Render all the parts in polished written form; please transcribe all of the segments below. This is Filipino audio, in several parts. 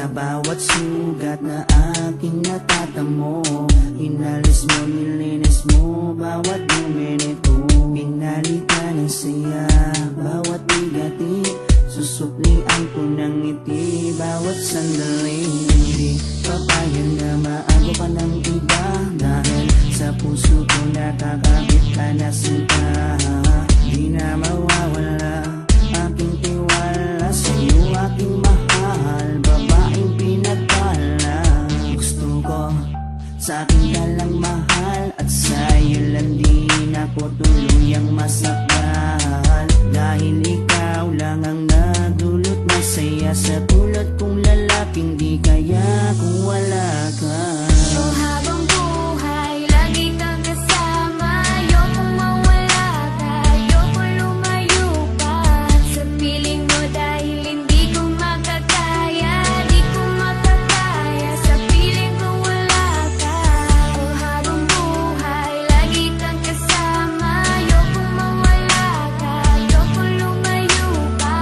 Sa bawat sugat na aking natatamo, inalis mo, nilinis mo bawat minuto. Pinalitan ng saya bawat bigati, susuklian ko ng ngiti bawat sandali. Hindi papayag na maago ka ng iba, dahil sa puso ko nakakabit ka na sinta. Di na mawawala aking tiwala sa'yo, aking mahal, babaeng pinagpala. Gusto ko sa akin ka lang mahal, at sa'yo lang din ako tuluyang masakal. Dahil ikaw lang ang nagdulot ng saya, sa tulad kong lalaking di kaya kung wala ka. Oh, habang buhay, lagi kang kasama. Ayokong mawala ka, ayokong lumayo pa sa piling mo, dahil hindi ko makakaya, di ko makakaya sa piling kong wala ka. Oh, habang buhay, lagi kang kasama. Ayokong mawala ka, ayokong lumayo pa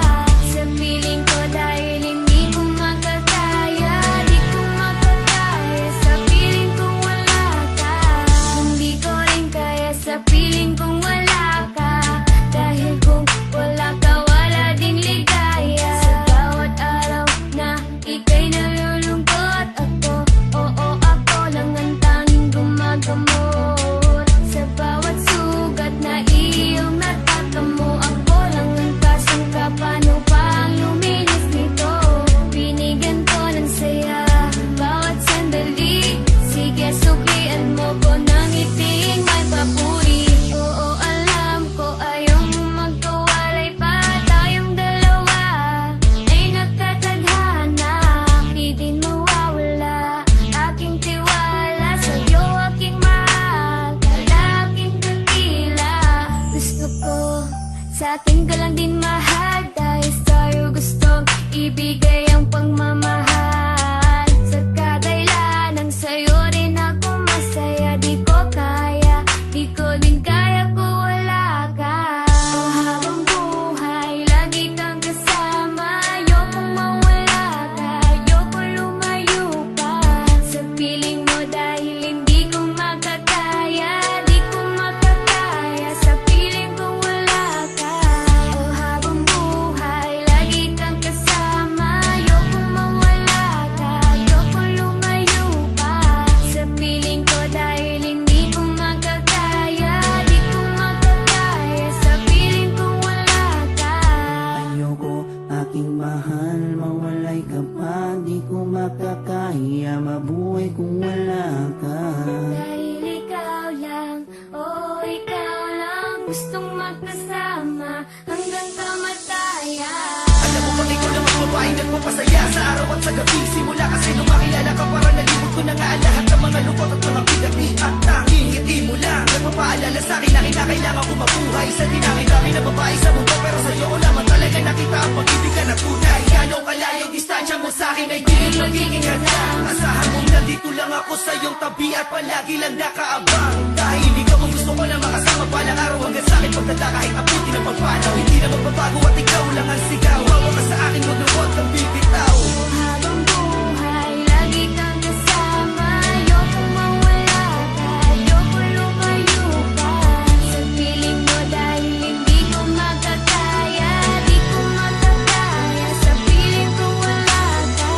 sa piling ko, dahil hindi ko makakaya, di ko makakaya sa piling kong wala ka. Hindi ko rin kaya sa piling kong wala ka, dahil kung wala ka, wala din ligaya. Sa bawat araw na ika'y nalulungkot, ako, oo, ako lang ang tanging gumagamot. Sa bawat sugat na iyong natatamo, ako lang ang kasangka. Paano pa ang luminis nito? Binigyan ko ng saya bawat sandali. Sige, suklian mo ko ng ngiting may papuri. Oo, alam ko ayaw mo magkawalay pa, tayong dalawa ay nagkatadhana. Di din mawawala aking tiwala sa'yo, aking mahal, lalaking dakila. Gusto ko sa akin ka lang din mahal, dahil sa'yo gustong ibigay ang pagmamahal. Sa kadailan ng sa'yo rin ako masaya, di ko kaya, di ko din kaya kung wala ka. Oh, habang buhay, lagi kang kasama. Ayokong mawala ka, ayokong lumayo pa sa piling mo, dahil hindi ko makakaya, di ko makakaya sa piling kong wala ka. Oh, habang buhay, lagi kang kasama. Ayokong mawala ka, ayokong lumayo pa sa piling ko, dahil hindi ko makakaya, di ko makakaya sa piling kong wala ka. Ayoko, aking mahal, mawalay ka pa, di ko makakaya mabuhay kung wala ka. Dahil ikaw lang, oh ikaw lang, gustong magkasama hanggang kamatayan. Alam mo bang ikaw naman babae nagpapasaya sa araw at sa gabi? Simula kasi nung makilala ka, parang nalimot ko na nga ang lahat ng mga lungkot at mga bigati. At tanging ngiti mo lang nagpapaalala sa'kin na kinakailangan ko mabuhay sa dinami-dami na babae sa mundo. Pero sa'yo ko naman talaga nakita ang pag-ibig ka na tunay. Gano'ng kalayong distansya mo sa'kin ay di rin magiging hadlang. Asahan mong nandito lang ako sa iyong tabi at palagi lang nakaabang. Dahil ikaw ang gusto ko na makasama balang araw hanggang sa'kin pagdala kahit abutin ang pagpanaw. Hindi na magbabago at ikaw lang ang sigaw. Hawa ka sa akin, lulubot ang bibitaw. Habang buhay, lagi kang kasama. Ayokong mawala ka, ayokong lumayo pa sa piling mo, dahil hindi ko makakaya, di ko makakaya sa piling kong wala ka.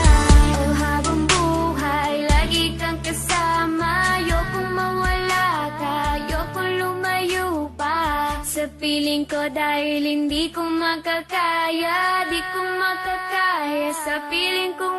Oh, habang buhay, lagi kang kasama. Ayokong mawala ka, ayokong lumayo pa sa piling ko, dahil hindi ko makakaya, di ko makakaya sa piling kong